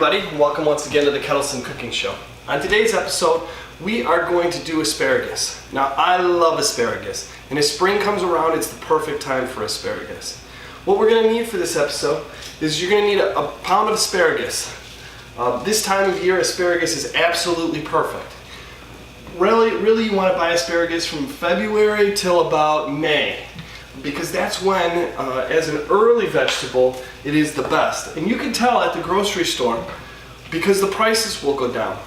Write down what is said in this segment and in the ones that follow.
everybody, welcome once again to the Kettleson Cooking Show. On today's episode, we are going to do asparagus. Now, I love asparagus, and as spring comes around, it's the perfect time for asparagus. What we're going to need for this episode is you're going to need a pound of asparagus. This time of year, asparagus is absolutely perfect. Really, you want to buy asparagus from February till about May, because that's when, as an early vegetable, it is the best. And you can tell at the grocery store because the prices will go down.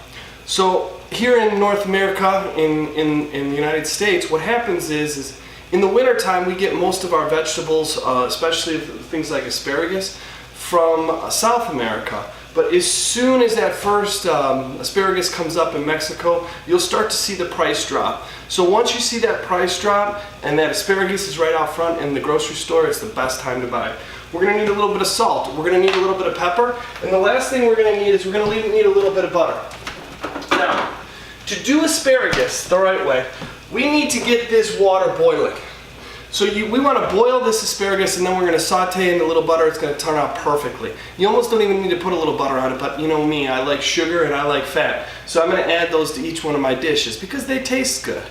So here in North America, in the United States, what happens is in the winter time we get most of our vegetables, especially things like asparagus, from South America. But as soon as that first asparagus comes up in Mexico, you'll start to see the price drop. So once you see that price drop and that asparagus is right out front in the grocery store, it's the best time to buy it. We're going to need a little bit of salt, we're going to need a little bit of pepper, and the last thing we're going to need is we're going to need a little bit of butter. Now, to do asparagus the right way, we need to get this water boiling. So we want to boil this asparagus, and then we're going to saute in the little butter. It's going to turn out perfectly. You almost don't even need to put a little butter on it, but you know me, I like sugar and I like fat. So I'm going to add those to each one of my dishes because they taste good.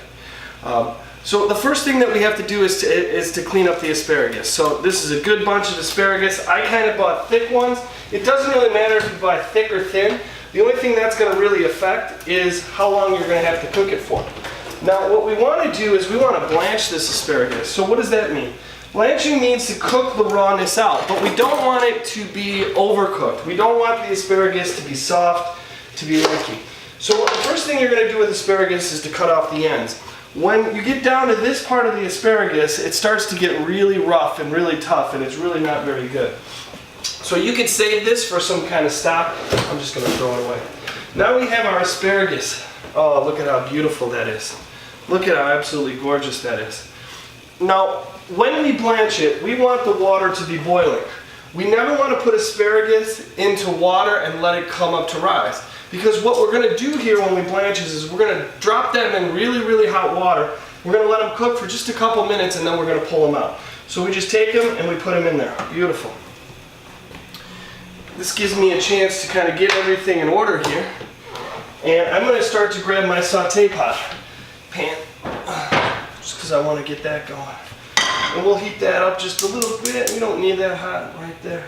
So the first thing that we have to do is to clean up the asparagus. So this is a good bunch of asparagus. I kind of bought thick ones. It doesn't really matter if you buy thick or thin. The only thing that's going to really affect is how long you're going to have to cook it for. Now what we want to do is we want to blanch this asparagus. So what does that mean? Blanching means to cook the rawness out, but we don't want it to be overcooked. We don't want the asparagus to be soft, to be licky. So the first thing you're going to do with asparagus is to cut off the ends. When you get down to this part of the asparagus, it starts to get really rough and really tough, and it's really not very good. So you could save this for some kind of stock. I'm just going to throw it away. Now we have our asparagus. Oh, look at how beautiful that is. Look at how absolutely gorgeous that is. Now, when we blanch it, we want the water to be boiling. We never want to put asparagus into water and let it come up to rise. Because what we're going to do here when we blanch is we're going to drop them in really hot water. We're going to let them cook for just a couple minutes, and then we're going to pull them out. So we just take them and we put them in there. Beautiful. This gives me a chance to kind of get everything in order here. And I'm going to start to grab my saute pot pan, just because I want to get that going. And we'll heat that up just a little bit. We don't need that hot right there.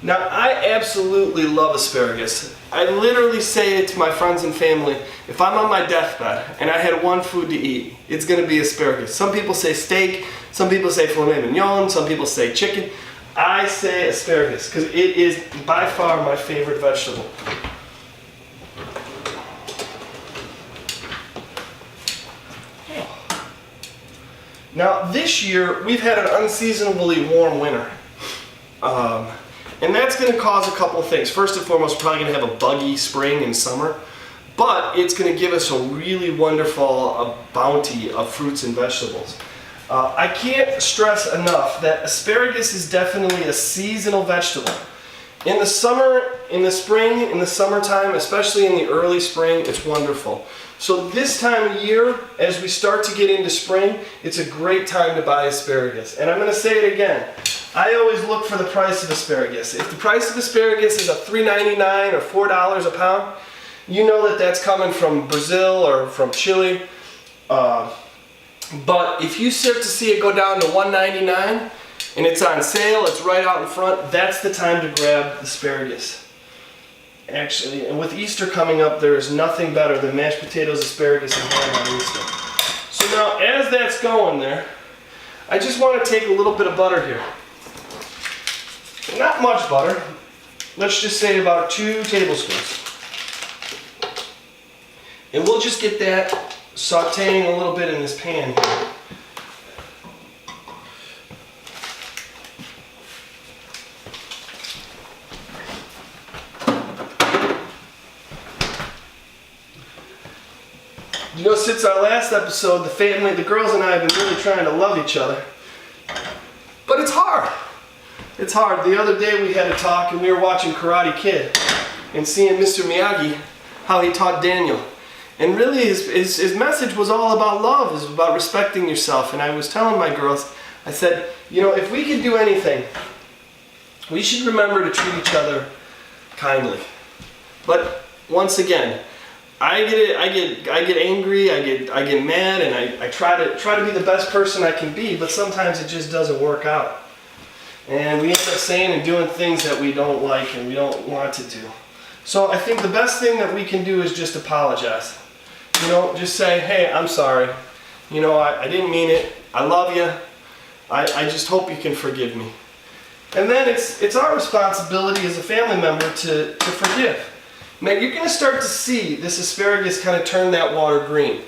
Now, I absolutely love asparagus. I literally say it to my friends and family. If I'm on my deathbed and I had one food to eat, it's going to be asparagus. Some people say steak, some people say filet mignon, some people say chicken. I say asparagus because it is by far my favorite vegetable. Now this year we've had an unseasonably warm winter, and that's going to cause a couple of things. First and foremost, we're probably going to have a buggy spring and summer, but it's going to give us a really wonderful bounty of fruits and vegetables. I can't stress enough that asparagus is definitely a seasonal vegetable. In the summer, in the spring, in the summertime, especially in the early spring, it's wonderful. So this time of year, as we start to get into spring, it's a great time to buy asparagus. And I'm going to say it again. I always look for the price of asparagus. If the price of asparagus is $3.99 or $4 a pound, you know that that's coming from Brazil or from Chile. But if you start to see it go down to $1.99 and it's on sale, it's right out in front, that's the time to grab asparagus. Actually, and with Easter coming up, there is nothing better than mashed potatoes, asparagus, and ham on Easter. So now, as that's going there, I just want to take a little bit of butter here. Not much butter. Let's just say about 2 tablespoons. And we'll just get that sauteing a little bit in this pan here. You know, since our last episode, the girls and I have been really trying to love each other. But it's hard. It's hard. The other day we had a talk and we were watching Karate Kid and seeing Mr. Miyagi, how he taught Daniel. And really his message was all about love, it was about respecting yourself. And I was telling my girls, I said, you know, if we could do anything, we should remember to treat each other kindly. But once again, I get angry, I get mad, and I try to be the best person I can be, but sometimes it just doesn't work out. And we end up saying and doing things that we don't like and we don't want to do. So I think the best thing that we can do is just apologize. You know, just say, hey, I'm sorry. You know, I didn't mean it. I love you. I just hope you can forgive me. And then it's our responsibility as a family member to forgive. Now you're going to start to see this asparagus kind of turn that water green.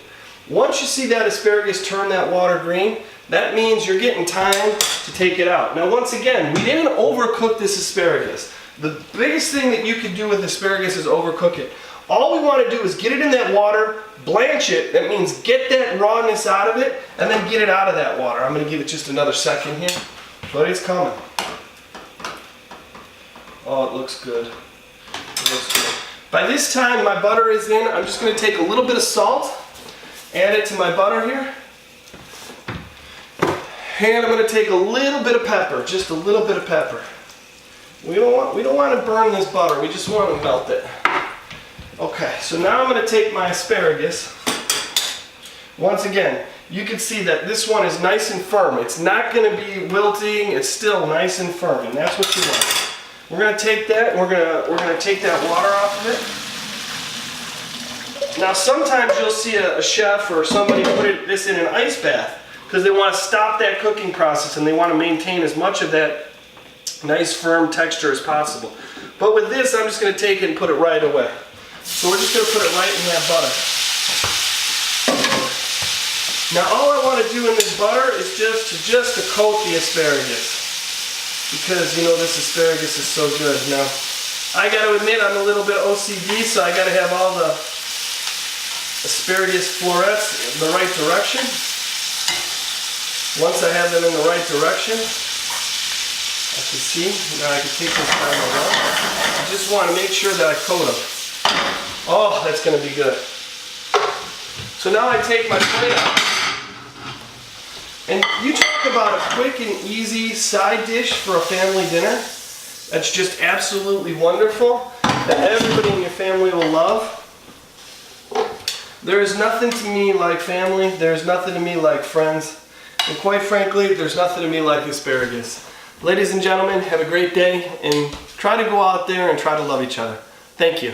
Once you see that asparagus turn that water green, that means you're getting time to take it out. Now once again, we didn't overcook this asparagus. The biggest thing that you can do with asparagus is overcook it. All we want to do is get it in that water, blanch it. That means get that rawness out of it, and then get it out of that water. I'm going to give it just another second here, but it's coming. Oh, it looks good. It looks good. By this time my butter is in. I'm just going to take a little bit of salt, add it to my butter here. And I'm going to take a little bit of pepper, just a little bit of pepper. We don't want to burn this butter, we just want to melt it. Okay, so now I'm going to take my asparagus. Once again, you can see that this one is nice and firm. It's not going to be wilting, it's still nice and firm, and that's what you want. We're going to take that, and we're going to take that water off of it. Now sometimes you'll see a chef or somebody put this in an ice bath because they want to stop that cooking process and they want to maintain as much of that nice firm texture as possible. But with this, I'm just going to take it and put it right away. So we're just going to put it right in that butter. Now all I want to do in this butter is just to coat the asparagus. Because, you know, this asparagus is so good. Now, I got to admit I'm a little bit OCD, so I got to have all the asparagus florets in the right direction. Once I have them in the right direction, I can see, now I can take this time around. I just want to make sure that I coat them. Oh, that's going to be good. So now I take my plate out. And you talk about a quick and easy side dish for a family dinner that's just absolutely wonderful, that everybody in your family will love. There is nothing to me like family, there's nothing to me like friends, and quite frankly, there's nothing to me like asparagus. Ladies and gentlemen, have a great day, and try to go out there and try to love each other. Thank you.